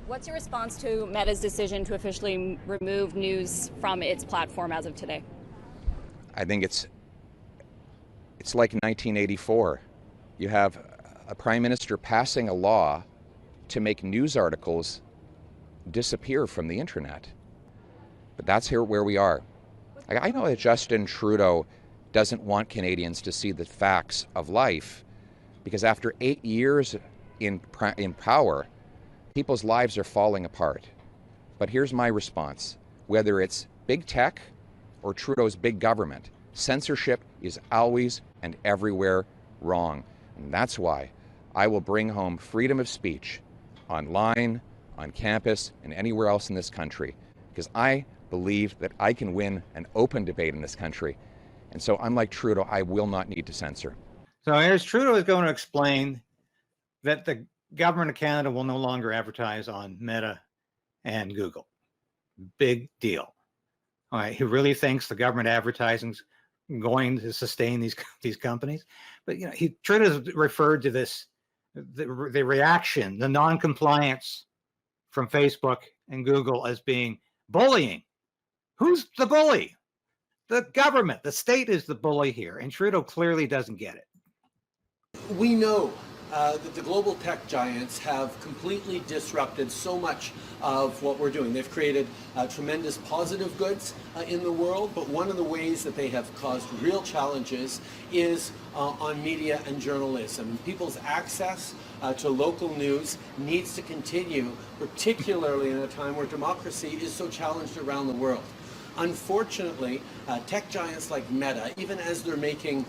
What's your response to Meta's decision to officially remove news from its platform as of today? I think it's like 1984. You have a prime minister passing a law to make news articles disappear from the internet. But that's where we are. I know that Justin Trudeau doesn't want Canadians to see the facts of life because after 8 years in power, people's lives are falling apart. But here's my response. Whether it's big tech or Trudeau's big government, censorship is always and everywhere wrong. And that's why I will bring home freedom of speech online, on campus, and anywhere else in this country. Because I believe that I can win an open debate in this country. And so unlike Trudeau, I will not need to censor. So here's Trudeau is going to explain that the government of Canada will no longer advertise on Meta and Google. Big deal. All right, he really thinks the government advertising's going to sustain these companies, but Trudeau's referred to this the reaction, the non-compliance from Facebook and Google as being bullying. Who's the bully? The government, the state is the bully here, and Trudeau clearly doesn't get it. We know that the global tech giants have completely disrupted so much of what we're doing. They've created tremendous positive goods in the world, but one of the ways that they have caused real challenges is on media and journalism. People's access to local news needs to continue, particularly in a time where democracy is so challenged around the world. Unfortunately, tech giants like Meta, even as they're making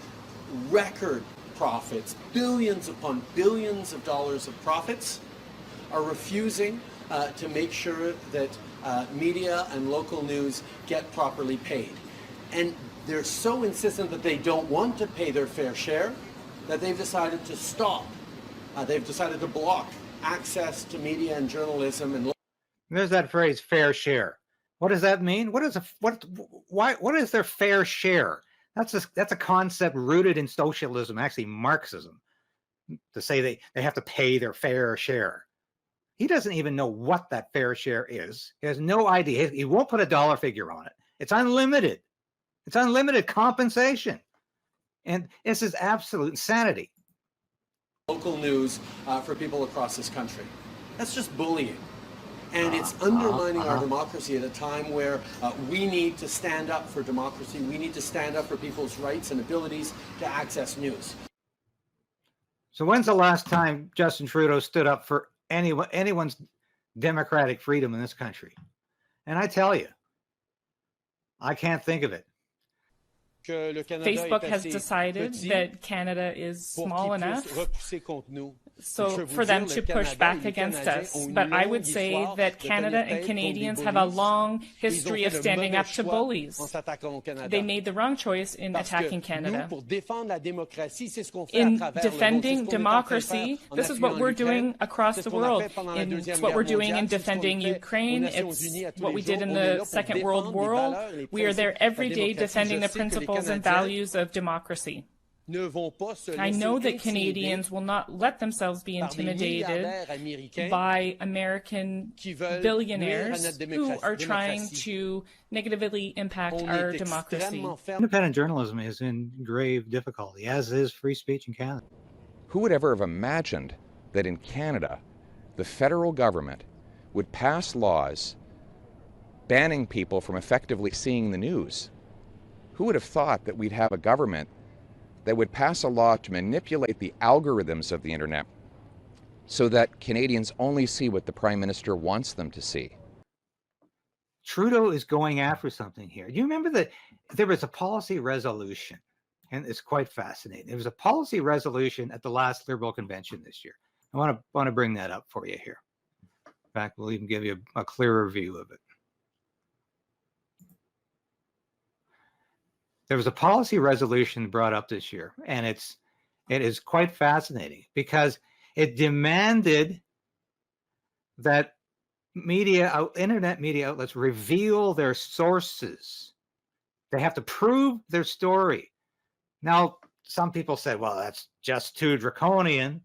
record profits, billions upon billions of dollars of profits, are refusing to make sure that media and local news get properly paid. And they're so insistent that they don't want to pay their fair share that they've decided to stop. They've decided to block access to media and journalism. And there's that phrase, fair share. What does that mean? What is their fair share? That's a concept rooted in socialism, actually Marxism, to say they have to pay their fair share. He doesn't even know what that fair share is. He has no idea. He won't put a dollar figure on it. It's unlimited. It's unlimited compensation. And this is absolute insanity. Local news for people across this country. That's just bullying. And it's undermining our democracy at a time where we need to stand up for democracy. We need to stand up for people's rights and abilities to access news. So when's the last time Justin Trudeau stood up for anyone's democratic freedom in this country? And I tell you, I can't think of it. Facebook has decided that Canada is small enough so for them to push back against us. But I would say that Canada and Canadians have a long history of standing up to bullies. They made the wrong choice in attacking Canada. In defending democracy, this is what we're doing across the world. It's what we're doing in defending Ukraine. It's what we did in the Second World War. We are there every day defending the principles and values of democracy. I know that Canadians will not let themselves be intimidated by American billionaires who are trying to negatively impact our democracy. Independent journalism is in grave difficulty, as is free speech in Canada. Who would ever have imagined that in Canada, the federal government would pass laws banning people from effectively seeing the news? Who would have thought that we'd have a government that would pass a law to manipulate the algorithms of the internet so that Canadians only see what the Prime Minister wants them to see? Trudeau is going after something here. Do you remember that there was a policy resolution? And it's quite fascinating. There was a policy resolution at the last Liberal convention this year. I want to bring that up for you here. In fact, we'll even give you a clearer view of it. There was a policy resolution brought up this year, and it is quite fascinating because it demanded that internet media outlets reveal their sources. They have to prove their story. Now, some people said, well, that's just too draconian.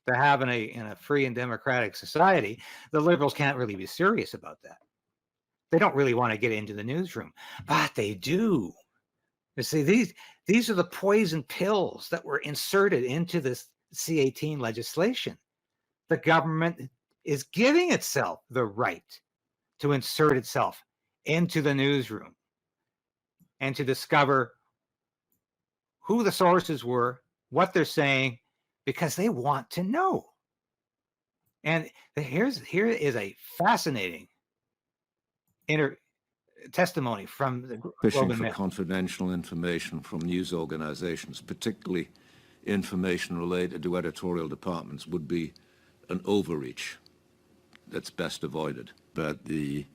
to have in a free and democratic society, the liberals can't really be serious about that. They don't really want to get into the newsroom, but they do. You see, these are the poison pills that were inserted into this C-18 legislation. The government is giving itself the right to insert itself into the newsroom and to discover who the sources were, what they're saying, because they want to know. And here is a fascinating testimony from the Fishing Globe and for Mail. confidential information from news organizations, particularly information related to editorial departments, would be an overreach that's best avoided. But the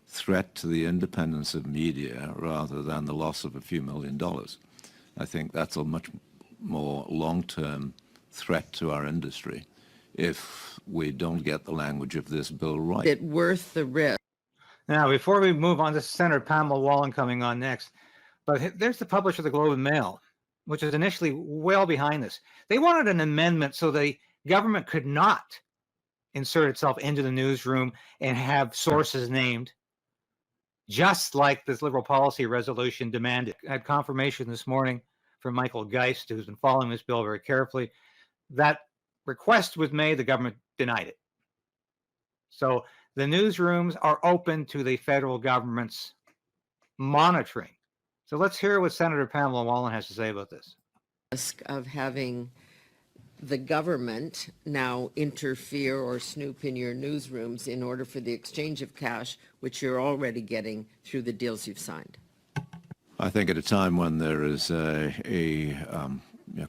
threat to the independence of media rather than the loss of a few $1 million, I think that's a much more long-term threat to our industry if we don't get the language of this bill right. It worth the risk. Now, before we move on to Senator Pamela Wallin coming on next, but there's the publisher of the Globe and Mail, which is initially well behind this. They wanted an amendment so the government could not insert itself into the newsroom and have sources named, just like this liberal policy resolution demanded. I had confirmation this morning from Michael Geist, who's been following this bill very carefully. That request was made, the government denied it. So the newsrooms are open to the federal government's monitoring. So let's hear what Senator Pamela Wallin has to say about this. Risk of having the government now interfere or snoop in your newsrooms in order for the exchange of cash, which you're already getting through the deals you've signed. I think at a time when there is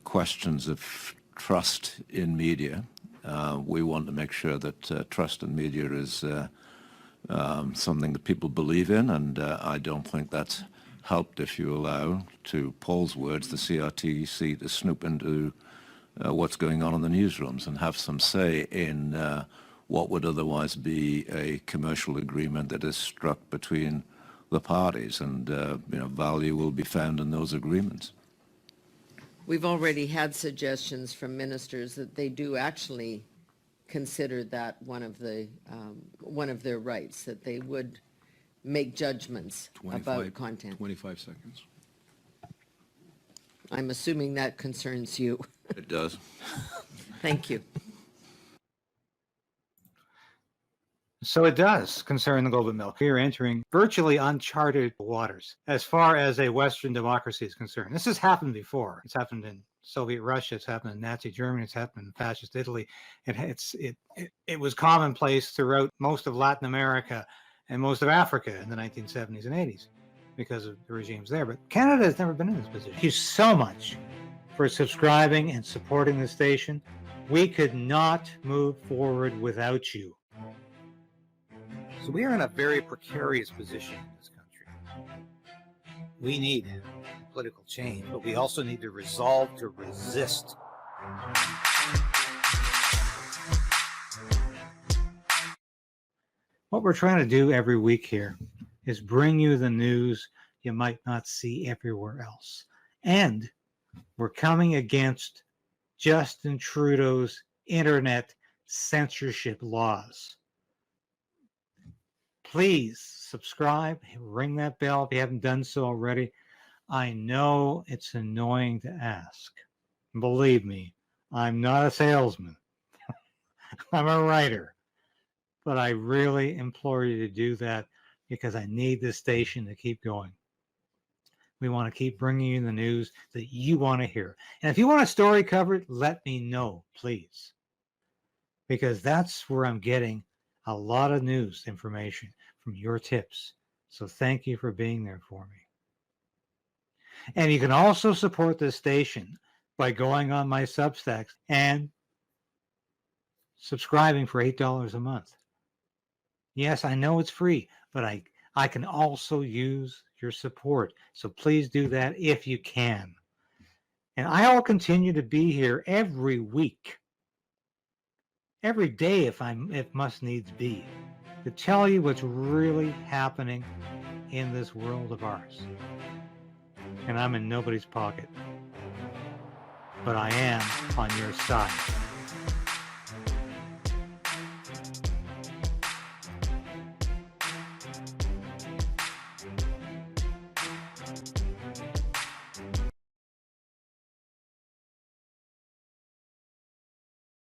questions of trust in media, we want to make sure that trust in media is something that people believe in, and I don't think that's helped if you allow, to Paul's words, the CRTC to snoop into what's going on in the newsrooms and have some say in what would otherwise be a commercial agreement that is struck between the parties, and value will be found in those agreements. We've already had suggestions from ministers that they do actually consider that one of their rights, that they would make judgments about content. 25 seconds. I'm assuming that concerns you. It does. Thank you. So it does concern the Globe and Mail. We are entering virtually uncharted waters as far as a Western democracy is concerned. This has happened before. It's happened in Soviet Russia. It's happened in Nazi Germany. It's happened in fascist Italy. It was commonplace throughout most of Latin America and most of Africa in the 1970s and 80s because of the regimes there. But Canada has never been in this position. Thank you so much for subscribing and supporting the station. We could not move forward without you. So we are in a very precarious position in this country. We need political change, but we also need to resolve to resist. What we're trying to do every week here is bring you the news you might not see everywhere else. And we're coming against Justin Trudeau's internet censorship laws. Please subscribe, ring that bell if you haven't done so already. I know it's annoying to ask. Believe me, I'm not a salesman. I'm a writer. But I really implore you to do that because I need this station to keep going. We want to keep bringing you the news that you want to hear. And if you want a story covered, let me know, please. Because that's where I'm getting a lot of news information from your tips. So thank you for being there for me. And you can also support this station by going on my Substacks and subscribing for $8 a month. Yes, I know it's free, but I can also use your support. So please do that if you can. And I'll continue to be here every week, every day if must needs be, to tell you what's really happening in this world of ours. And I'm in nobody's pocket, but I am on your side.